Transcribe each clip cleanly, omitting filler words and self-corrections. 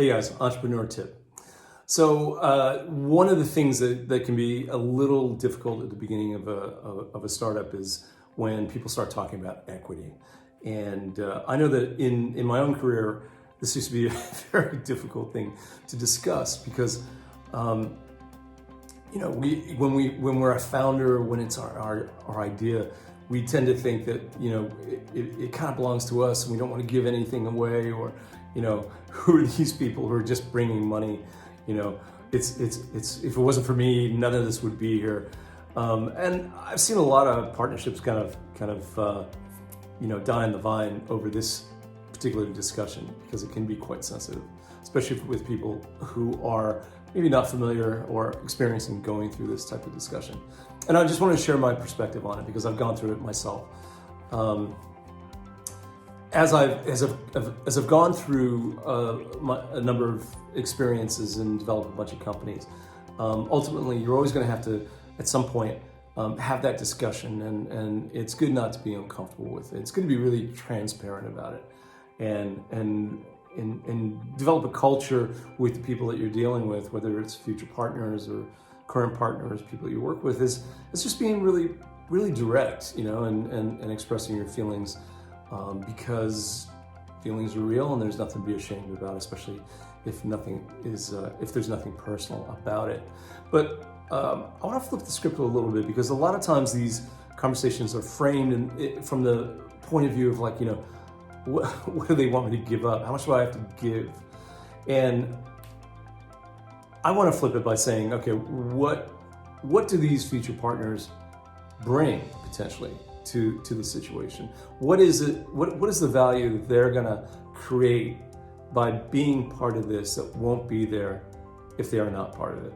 Hey guys, entrepreneur tip. So one of the things that can be a little difficult at the beginning of a startup is when people start talking about equity. And I know that in my own career, this used to be a very difficult thing to discuss because when we're a founder, when it's our idea, we tend to think that it kind of belongs to us and we don't want to give anything away, or who are these people who are just bringing money? It's if it wasn't for me, none of this would be here. And I've seen a lot of partnerships kind of die on the vine over this particular discussion because it can be quite sensitive, especially with people who are maybe not familiar or experiencing going through this type of discussion. And I just want to share my perspective on it because I've gone through it myself. As I've gone through a number of experiences and developed a bunch of companies, ultimately you're always going to have to, at some point, have that discussion, and it's good not to be uncomfortable with it. It's good to be really transparent about it, and develop a culture with the people that you're dealing with, whether it's future partners or current partners, people you work with. It's just being really direct, and expressing your feelings. Because feelings are real and there's nothing to be ashamed about, especially if there's nothing personal about it. But I want to flip the script a little bit, because a lot of times these conversations are framed from the point of view of what do they want me to give up? How much do I have to give? And I want to flip it by saying, okay, what do these future partners bring potentially to the situation? What is it? What is the value that they're gonna create by being part of this that won't be there if they are not part of it?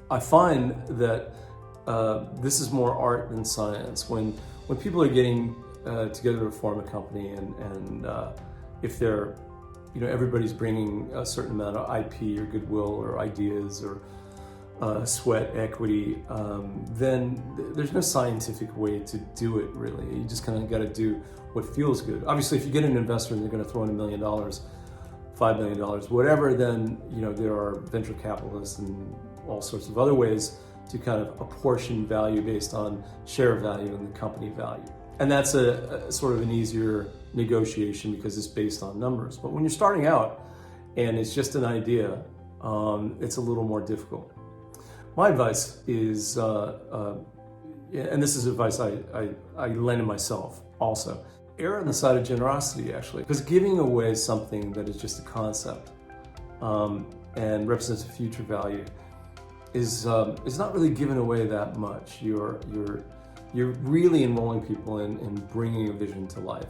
I find that this is more art than science. When people are getting together to form a company, and if they're everybody's bringing a certain amount of IP or goodwill or ideas or sweat equity, then there's no scientific way to do it, really. You just kind of got to do what feels good. Obviously, if you get an investor and they're going to throw in $1 million, $5 million, whatever, then there are venture capitalists and all sorts of other ways to kind of apportion value based on share value and the company value. And that's a sort of an easier negotiation because it's based on numbers. But when you're starting out and it's just an idea, it's a little more difficult. My advice is, and this is advice I lend to myself also, err on the side of generosity, actually, because giving away something that is just a concept and represents a future value is not really giving away that much. You're really enrolling people in bringing a vision to life.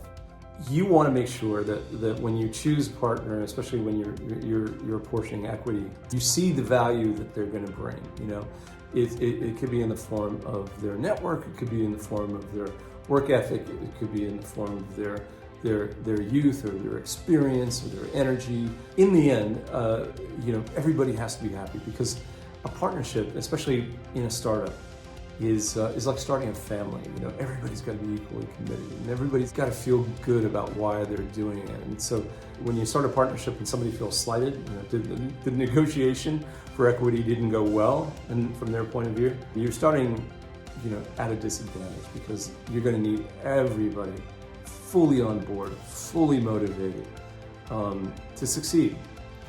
You want to make sure that when you choose a partner, especially when you're apportioning equity, you see the value that they're going to bring. It could be in the form of their network, it could be in the form of their work ethic, it could be in the form of their youth or their experience or their energy. In the end, everybody has to be happy, because a partnership, especially in a startup, is like starting a family. Everybody's got to be equally committed, and everybody's got to feel good about why they're doing it. And so when you start a partnership and somebody feels slighted, the negotiation for equity didn't go well, and from their point of view, you're starting at a disadvantage, because you're going to need everybody fully on board, fully motivated to succeed,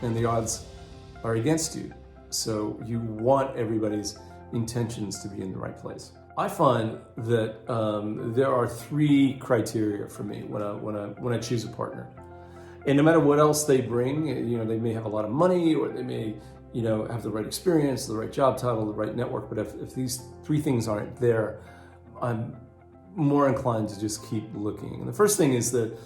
and the odds are against you. So you want everybody's intentions to be in the right place. I find that there are 3 criteria for me when I choose a partner, and no matter what else they bring, they may have a lot of money, or they may have the right experience, the right job title, the right network. But if these 3 things aren't there, I'm more inclined to just keep looking. And the first thing is that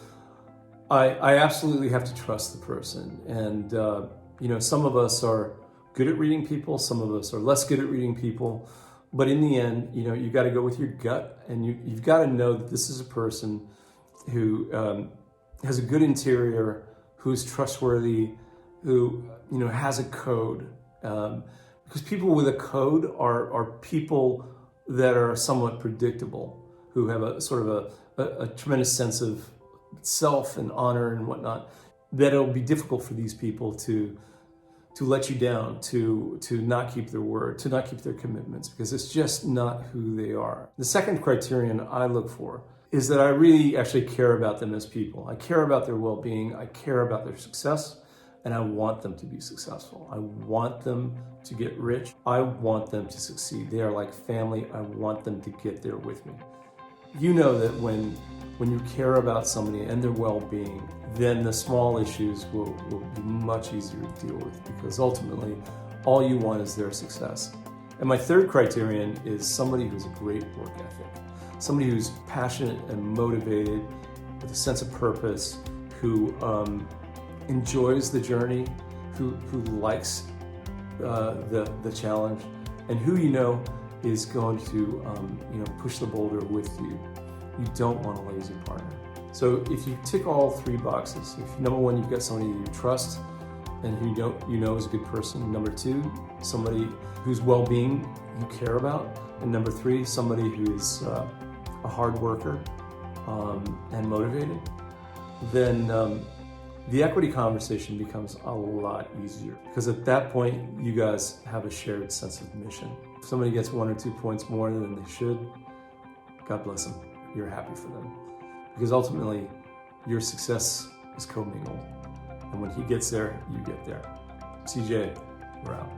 I absolutely have to trust the person. And some of us are good at reading people, some of us are less good at reading people, but in the end, you got to go with your gut, and you've got to know that this is a person who has a good interior, who's trustworthy, who has a code, because people with a code are people that are somewhat predictable, who have a sort of a tremendous sense of self and honor and whatnot. that it'll be difficult for these people to let you down, to not keep their word, to not keep their commitments, because it's just not who they are. The second criterion I look for is that I really actually care about them as people. I care about their well-being, I care about their success, and I want them to be successful. I want them to get rich. I want them to succeed. They are like family. I want them to get there with me. You know that when you care about somebody and their well-being, then the small issues will be much easier to deal with, because ultimately all you want is their success. And my third criterion is somebody who's a great work ethic, somebody who's passionate and motivated with a sense of purpose, who enjoys the journey, who likes the challenge, and who is going to push the boulder with you. You don't want a lazy partner. So if you tick all three boxes, if number one, you've got somebody you trust and who you know is a good person. Number two, somebody whose well-being you care about. And number three, somebody who is a hard worker and motivated. Then the equity conversation becomes a lot easier, because at that point, you guys have a shared sense of mission. If somebody gets 1 or 2 points more than they should, God bless them. You're happy for them, because ultimately your success is commingled, and when he gets there, you get there. CJ, we're out.